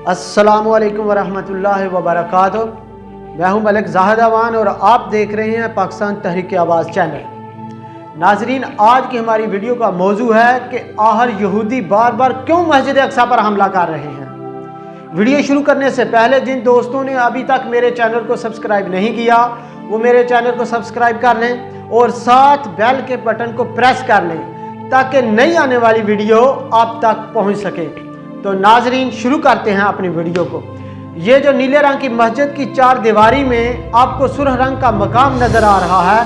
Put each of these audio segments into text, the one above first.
अस्सलामुअलैकुम वरहमतुल्लाहि वबरकातुहू। मैं हूं मलिक ज़ाहिद अवान और आप देख रहे हैं पाकिस्तान तहरीक आवाज़ चैनल। नाजरीन, आज की हमारी वीडियो का मौजू है कि आखिर यहूदी बार बार क्यों मस्जिद अक्सा पर हमला कर रहे हैं। वीडियो शुरू करने से पहले जिन दोस्तों ने अभी तक मेरे चैनल को सब्सक्राइब नहीं किया वो मेरे चैनल को सब्सक्राइब कर लें और साथ बेल के बटन को प्रेस कर लें ताकि नई आने वाली वीडियो आप तक पहुंच सके। तो नाजरीन, शुरू करते हैं अपनी वीडियो को। ये जो नीले रंग की मस्जिद की चार दीवारी में आपको सुर्ख रंग का मकाम नजर आ रहा है,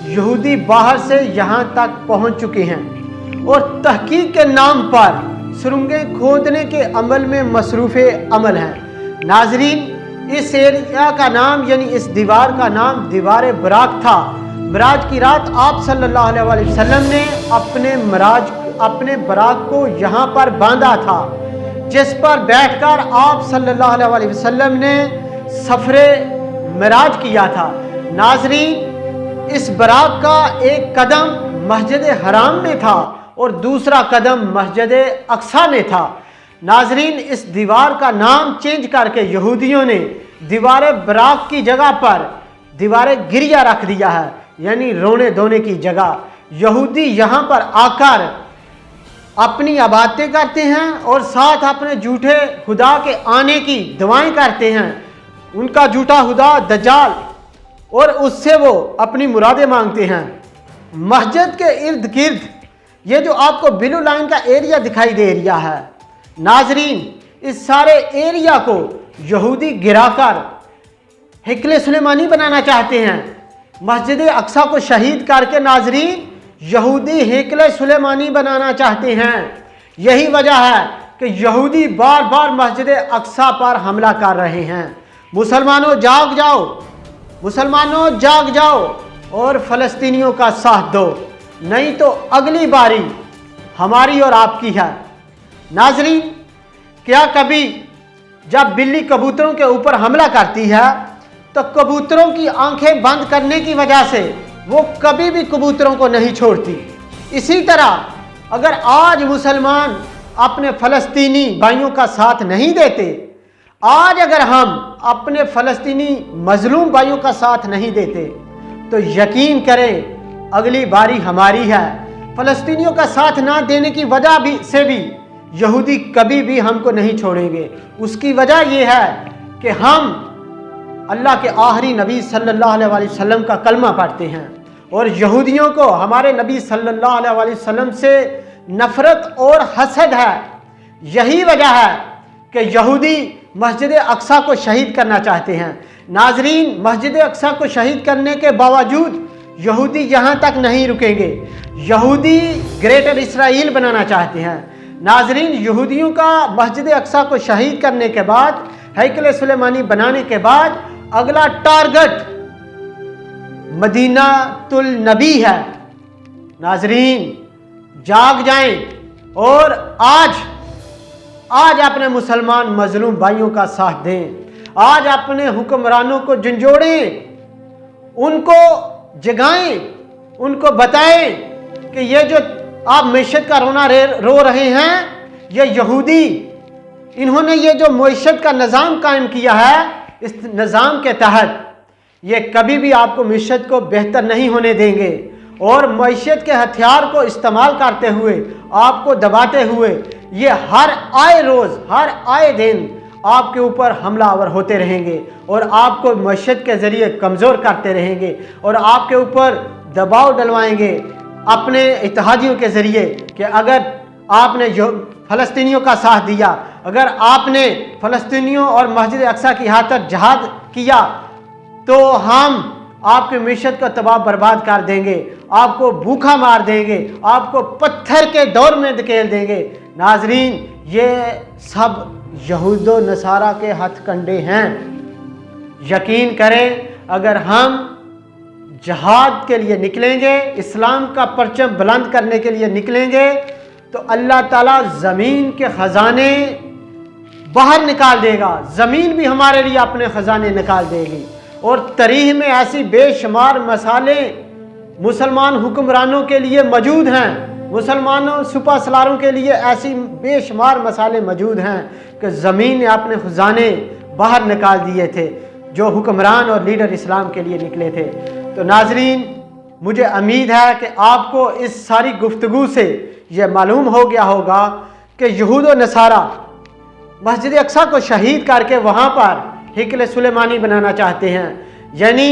यहूदी बाहर से यहाँ तक पहुँच चुके हैं और तहकीक के नाम पर सुरंगें खोदने के अमल में मसरूफ़े अमल हैं। नाजरीन, इस एरिया का नाम यानी इस दीवार का नाम दीवार बराक था। मराज की रात आप सल्लल्लाहु अलैहि वसल्लम ने अपने बराक को यहाँ पर बांधा था, जिस पर बैठकर आप सल्लल्लाहु अलैहि वसल्लम ने सफरे मिराज किया था। नाजरीन, इस बराक का एक कदम मस्जिद हराम में था और दूसरा कदम मस्जिद अक्सा में था। नाजरीन, इस दीवार का नाम चेंज करके यहूदियों ने दीवार बराक की जगह पर दीवार गिरिया रख दिया है, यानी रोने धोने की जगह। यहूदी यहाँ पर आकर अपनी इबादतें करते हैं और साथ अपने झूठे खुदा के आने की दुआएं करते हैं। उनका झूठा खुदा दज्जाल, और उससे वो अपनी मुरादें मांगते हैं। मस्जिद के इर्द गिर्द ये जो आपको ब्लू लाइन का एरिया दिखाई दे रहा है, नाजरीन, इस सारे एरिया को यहूदी गिराकर हिकले सुलेमानी बनाना चाहते हैं। मस्जिद अक्सा को शहीद करके नाजरीन यहूदी हिकले सुलेमानी बनाना चाहते हैं। यही वजह है कि यहूदी बार बार मस्जिद अक्सा पर हमला कर रहे हैं। मुसलमानों जाग जाओ, मुसलमानों जाग जाओ और फ़लस्तीनियों का साथ दो, नहीं तो अगली बारी हमारी और आपकी है। नाजरीन, क्या कभी जब बिल्ली कबूतरों के ऊपर हमला करती है तो कबूतरों की आंखें बंद करने की वजह से वो कभी भी कबूतरों को नहीं छोड़ती। इसी तरह अगर आज मुसलमान अपने फ़लस्तीनी भाइयों का साथ नहीं देते, आज अगर हम अपने फ़लस्तीनी मजलूम भाइयों का साथ नहीं देते, तो यकीन करें अगली बारी हमारी है। फ़लस्तीनियों का साथ ना देने की वजह से भी यहूदी कभी भी हमको नहीं छोड़ेंगे। उसकी वजह यह है कि हम अल्लाह के आखिरी नबी सल्लल्लाहु अलैहि वसल्लम का कलमा पढ़ते हैं और यहूदियों को हमारे नबी सल्लल्लाहु अलैहि वसल्लम से नफ़रत और हसद है। यही वजह है कि यहूदी मस्जिद अक्सा को शहीद करना चाहते हैं। नाजरीन, मस्जिद अक्सा को शहीद करने के बावजूद यहूदी यहाँ तक नहीं रुकेंगे। यहूदी ग्रेटर इसराइल बनाना चाहते हैं। नाजरीन, यहूदियों का मस्जिद अक्सा को शहीद करने के बाद, हैकल सुलेमानी बनाने के बाद अगला टारगेट मदीना तुल नबी है। नाजरीन, जाग जाएं और आज अपने मुसलमान मजलूम भाइयों का साथ दें। आज अपने हुक्मरानों को झंझोड़ें, उनको जगाएं, उनको बताएं कि ये जो आप मैशत का रोना रो रहे हैं, ये यहूदी, इन्होंने ये जो मैशत का निज़ाम कायम किया है, इस निज़ाम के तहत ये कभी भी आपको मैशत को बेहतर नहीं होने देंगे और मैशत के हथियार को इस्तेमाल करते हुए, आपको दबाते हुए, ये हर आए रोज़, हर आए दिन आपके ऊपर हमलावर होते रहेंगे और आपको मैशत के ज़रिए कमज़ोर करते रहेंगे और आपके ऊपर दबाव डलवाएंगे अपने इत्तेहादियों के ज़रिए कि अगर आपने फ़लस्तीनियों का साथ दिया, अगर आपने फ़लस्तीनियों और मस्जिद अक्सा की खातिर जिहाद किया, तो हम आपके मैशत को तबाह बर्बाद कर देंगे, आपको भूखा मार देंगे, आपको पत्थर के दौर में धकेल देंगे। नाजरीन, ये सब यहूदो नसारा के हथकंडे हैं। यकीन करें, अगर हम जिहाद के लिए निकलेंगे, इस्लाम का परचम बुलंद करने के लिए निकलेंगे, तो अल्लाह ताला ज़मीन के ख़जाने बाहर निकाल देगा। ज़मीन भी हमारे लिए अपने ख़जाने निकाल देगी और तरीह में ऐसी बेशुमार मसाले मुसलमान हुक्मरानों के लिए मौजूद हैं मुसलमानों सुपा सलारों के लिए ऐसी बेशुमार मसाले मौजूद हैं कि ज़मीन ने अपने खजाने बाहर निकाल दिए थे जो हुक्मरान और लीडर इस्लाम के लिए निकले थे। तो नाजरीन, मुझे उम्मीद है कि आपको इस सारी गुफ्तगू से ये मालूम हो गया होगा कि यहूद व नसारा मस्जिद अक्सा को शहीद करके वहाँ पर हिकल सुलेमानी बनाना चाहते हैं, यानी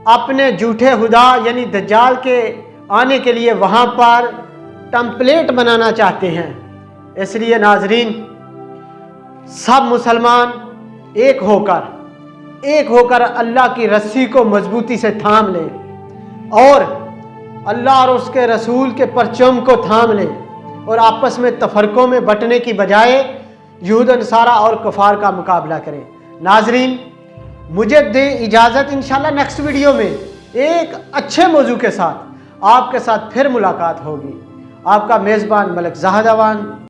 अपने झूठे खुदा यानी दज्जाल के आने के लिए वहाँ पर टेम्पलेट बनाना चाहते हैं। इसलिए नाजरीन, सब मुसलमान एक होकर अल्लाह की रस्सी को मजबूती से थाम लें और अल्लाह और उसके रसूल के परचम को थाम लें और आपस में तफरकों में बंटने की बजाय यहूद नसारा और कफार का मुकाबला करें। नाजरीन, मुझे दें इजाज़त, इंशाल्लाह नेक्स्ट वीडियो में एक अच्छे मौजू के साथ आपके साथ फिर मुलाकात होगी। आपका मेज़बान मलिक ज़ाहिद अवान।